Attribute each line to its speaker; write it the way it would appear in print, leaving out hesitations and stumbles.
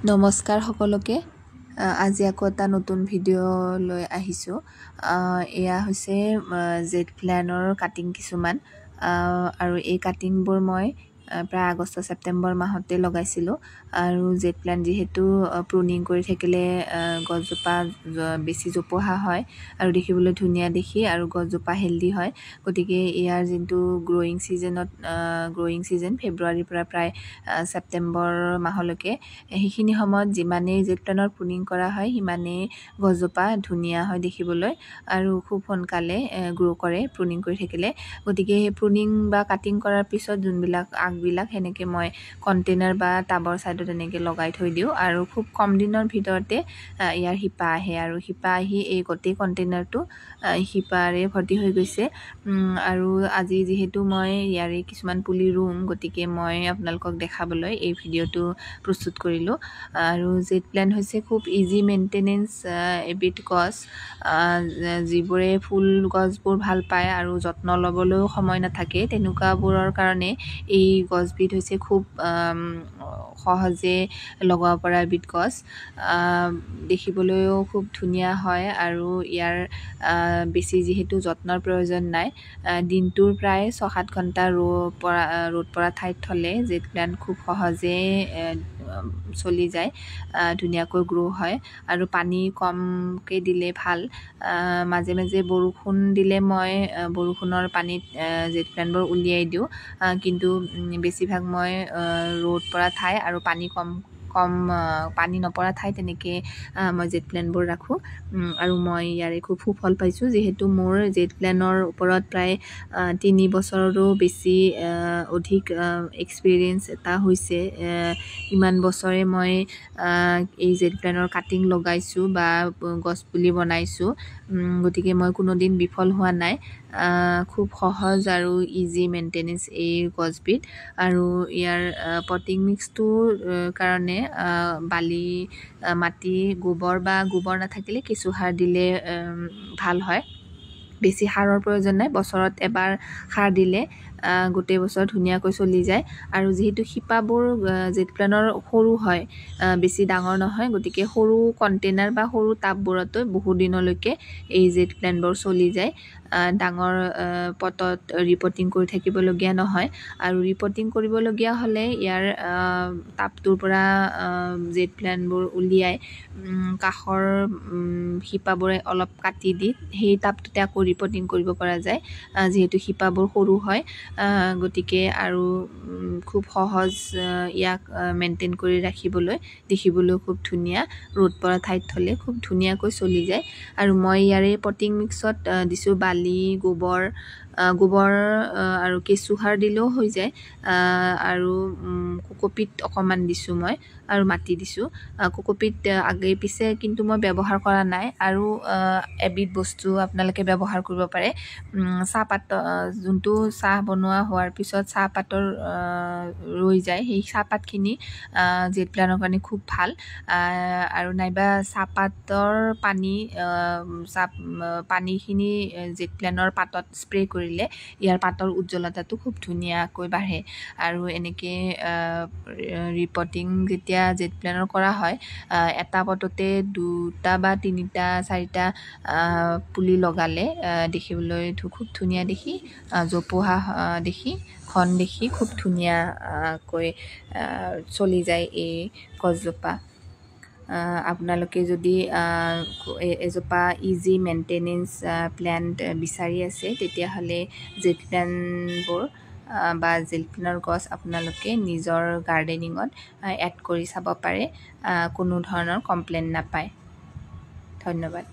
Speaker 1: নমস্কাৰ সকলোকে আজি আকৌ এটা নতুন ভিডিঅ' লৈ আহিছোঁ এয়া হৈছে জেড প্ল্যানৰ কাটিং কিছুমান আৰু এই কাটিংবোৰ মই প্ৰায় আগষ্ট ছেপ্টেম্বৰ মাহতে লগাইছিলোঁ আৰু জেড প্ল্যান যেহেতু প্ৰুনিং কৰি থাকিলে গছজোপা বেছি জোপোহা হয় আৰু দেখিবলৈ ধুনীয়া দেখি আৰু গছজোপা হেলদি হয় গতিকে ইয়াৰ যোনটো গ্ৰ'য়িং সিজন ফেব্ৰুৱাৰীৰ পৰা প্ৰায় ছেপ্টেম্বৰ মাহলৈকে সেইখিনি সময়ত যিমানেই জেড প্ল্যানৰ প্ৰুনিং কৰা হয় সিমানেই গছজোপা ধুনীয়া হয় দেখিবলৈ আৰু খুব সোনকালে গ্ৰ' কৰে প্ৰুনিং কৰি থাকিলে গতিকে সেই প্ৰুনিং বা কাটিং কৰাৰ পিছত যোনবিলাক আগবিলাক সেনেকৈ মই কণ্টেইনাৰ বা টাবৰ ছাইডত এনেকৈ লগাই থৈ দিওঁ আৰু খুব কম দিনৰ ভিতৰতে ইয়াৰ শিপা আহে আৰু শিপা আহি এই গোটেই কণ্টেইনাৰটো শিপাৰে ভৰ্তি হৈ গৈছে আৰু আজি যিহেতু মই ইয়াৰে কিছুমান পুলি ৰুম গতিকে মই আপোনালোকক দেখাবলৈ এই ভিডিঅ'টো প্ৰস্তুত কৰিলোঁ আৰু জেড প্ল্যান হৈছে খুব ইজি মেইনটেনেন্স এবিধ গছ যিবোৰে ফুল গছবোৰ ভাল পায় আৰু যত্ন ল'বলৈও সময় নাথাকে তেনেকুৱাবোৰৰ কাৰণে এই গছবিধ হৈছে খুব সহজে লগাব পৰা এবিধ গছ দেখিবলৈও খুব ধুনীয়া হয় আৰু ইয়াৰ বেছি যিহেতু যত্নৰ প্ৰয়োজন নাই দিনটোৰ প্ৰায় 6-7 ঘণ্টা ৰ'দ পৰা ঠাইত থ'লে জেড প্ল্যান খুব সহজে চলি যায় ধুনীয়াকৈ গ্ৰ' হয় আৰু পানী কমকৈ দিলে ভাল মাজে মাজে বৰষুণ দিলে মই বৰষুণৰ পানীত জেড প্ল্যানবোৰ উলিয়াই দিওঁ কিন্তু বেছিভাগ মই ৰ'দ পৰা ঠাই আৰু পানী নপৰা ঠাই তেনেকৈ মই জেড প্ল্যানবোৰ ৰাখোঁ আৰু মই ইয়াৰে খুব সুফল পাইছোঁ যিহেতু মোৰ জেড প্ল্যানৰ ওপৰত প্ৰায় 3 বছৰৰো বেছি অধিক এক্সপিৰিয়েঞ্চ এটা হৈছে ইমান বছৰে মই এই জেড প্ল্যানৰ কাটিং লগাইছোঁ বা গছপুলি বনাইছোঁ গতিকে মই কোনোদিন বিফল হোৱা নাই খুব সহজ আৰু ইজি মেইনটেনেন্স এই গছবিধ আৰু ইয়াৰ পটিং মিক্সটোৰ কাৰণে বালি মাটি গোবৰ নাথাকিলে কেঁচু সাৰ দিলে ভাল হয় বেছি সাৰৰ প্ৰয়োজন নাই বছৰত এবাৰ সাৰ দিলে গোটেই বছৰ ধুনীয়াকৈ চলি যায় আৰু যিহেতু শিপাবোৰ জেড প্ল্যানৰ সৰু হয় বেছি ডাঙৰ নহয় গতিকে সৰু কণ্টেইনাৰ বা সৰু টাববোৰতো বহু দিনলৈকে এই জেড প্ল্যানবোৰ চলি যায় ডাঙৰ পটত ৰিপটিং কৰি থাকিবলগীয়া নহয় আৰু ৰিপটিং কৰিবলগীয়া হ'লে ইয়াৰ টাবটোৰ পৰা জেড প্ল্যানবোৰ উলিয়াই কাষৰ শিপাবোৰে অলপ কাটি দি সেই টাবটোতে আকৌ ৰিপটিং কৰিব পৰা যায় যিহেতু শিপাবোৰ সৰু হয় গতিকে আৰু খুব সহজ ইয়াক মেইনটেইন কৰি ৰাখিবলৈ দেখিবলৈ খুব ধুনীয়া ৰ'দ পৰা ঠাইত থ'লে খুব ধুনীয়াকৈ চলি যায় আৰু মই ইয়াৰে পটিং মিক্সত দিছোঁ বালি গোবৰ আৰু কেঁচু সাৰ দিলেও হৈ যায় আৰু কোকোপিট অকণমান দিছোঁ মই আৰু মাটি দিছোঁ কোকোপিট আগে পিছে কিন্তু মই ব্যৱহাৰ কৰা নাই আৰু এবিধ বস্তু আপোনালোকে ব্যৱহাৰ কৰিব পাৰে চাহপাত যোনটো চাহ বনোৱা হোৱাৰ পিছত চাহপাতৰ ৰৈ যায় সেই চাহপাতখিনি জেড প্ল্যানৰ কাৰণে খুব ভাল আৰু নাইবা চাহপাতৰ পানীখিনি জেড প্ল্যানৰ পাতত স্প্ৰে কৰিলে ইয়াৰ পাতৰ উজ্জ্বলতাটো খুব ধুনীয়াকৈ বাঢ়ে আৰু এনেকৈ ৰিপটিং যেতিয়া জেড প্ল্যানৰ কৰা হয় এটা পটতে 2টা বা 3টা 4টা পুলি লগালে দেখিবলৈ খুব ধুনীয়া দেখি জোপোহা দেখি ঘন দেখি খুব ধুনীয়াকৈ চলি যায় এই গছজোপা আপোনালোকে যদি এজোপা ইজি মেইনটেনেন্স প্ল্যান্ট বিচাৰি আছে তেতিয়াহ'লে জেড প্ল্যানবোৰ বা জেড প্ল্যানৰ গছ আপোনালোকে নিজৰ গাৰ্ডেনিঙত এড কৰি চাব পাৰে কোনো ধৰণৰ কমপ্লেইন নাপায় ধন্যবাদ